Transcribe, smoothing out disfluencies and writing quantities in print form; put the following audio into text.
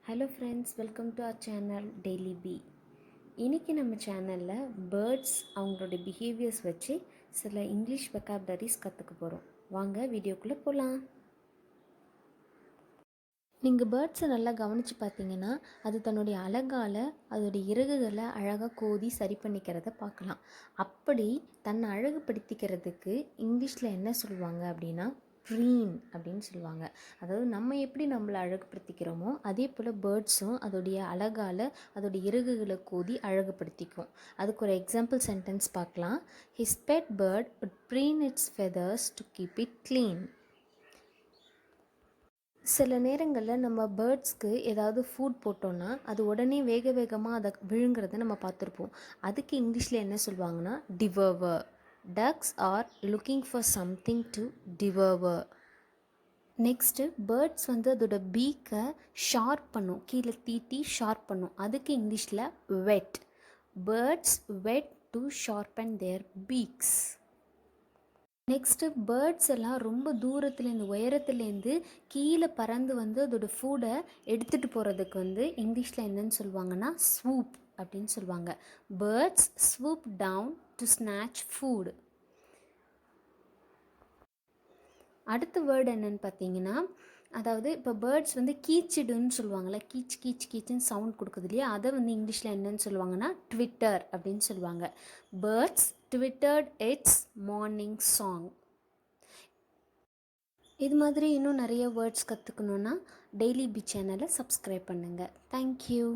Hello friends, welcome to our channel Daily B. இன்றைக்கி நம்ம சேனலில் பேர்ட்ஸ் அவங்களோட பிஹேவியர்ஸ் வச்சு சில இங்கிலீஷ் வெக்காபுலரிஸ் கற்றுக்க போகிறோம். வாங்க வீடியோக்குள்ளே போகலாம். நீங்கள் பேர்ட்ஸை நல்லா கவனித்து பார்த்தீங்கன்னா அது தன்னுடைய அலகால் அதோடைய இறகுகளை அழகாக கோதி சரி பண்ணிக்கிறத பார்க்கலாம். அப்படி தன்னை அழகுபடுத்திக்கிறதுக்கு இங்கிலீஷில் என்ன சொல்லுவாங்க அப்படின்னா ப்ரீன் அப்படின்னு சொல்லுவாங்க. அதாவது நம்ம எப்படி நம்மளை அழகுபடுத்திக்கிறோமோ அதே போல் பேர்ட்ஸும் அதோடைய அழகால் அதோடைய இறகுகளை கோதி அழகுபடுத்திக்கும். அதுக்கு ஒரு எக்ஸாம்பிள் சென்டென்ஸ் பார்க்கலாம். His pet bird would preen its feathers to keep it clean. சில நேரங்களில் நம்ம பேர்ட்ஸ்க்கு ஏதாவது ஃபுட் போட்டோன்னா அது உடனே வேக வேகமாக அதை விழுங்குறத நம்ம பார்த்துருப்போம். அதுக்கு இங்கிலீஷில் என்ன சொல்லுவாங்கன்னா devour. Ducks are looking for something to devour. Next birds அதோட பீக்கை ஷார்ப் பண்ணும், கீழே தீட்டி ஷார்ப் பண்ணும். அதுக்கு இங்கிலீஷில் whet. Birds whet to sharpen their beaks. Next birds எல்லாம் ரொம்ப தூரத்துலேருந்து உயரத்துலேருந்து கீழே பறந்து அதோட ஃபுட்டை எடுத்துகிட்டு போகிறதுக்கு இங்கிலீஷில் என்னன்னு சொல்லுவாங்கன்னா ஸ்வூப் அப்படின்னு சொல்லுவாங்க. Birds swoop down to snatch food. அடுத்த வேர்டு என்னன்னு பார்த்தீங்கன்னா, அதாவது இப்போ பேர்ட்ஸ் கீச்சிடுன்னு சொல்லுவாங்கள்ல, கீச் கீச் கீச்சுன்னு சவுண்ட் கொடுக்குது இல்லையா, அதை இங்கிலீஷில் என்னன்னு சொல்லுவாங்கன்னா ட்விட்டர் அப்படின்னு சொல்லுவாங்க. Birds twittered it's morning song. இது மாதிரி இன்னும் நிறைய வேர்ட்ஸ் கற்றுக்கணுன்னா டெய்லி பி சேனலை சப்ஸ்கிரைப் பண்ணுங்கள். தேங்க்யூ.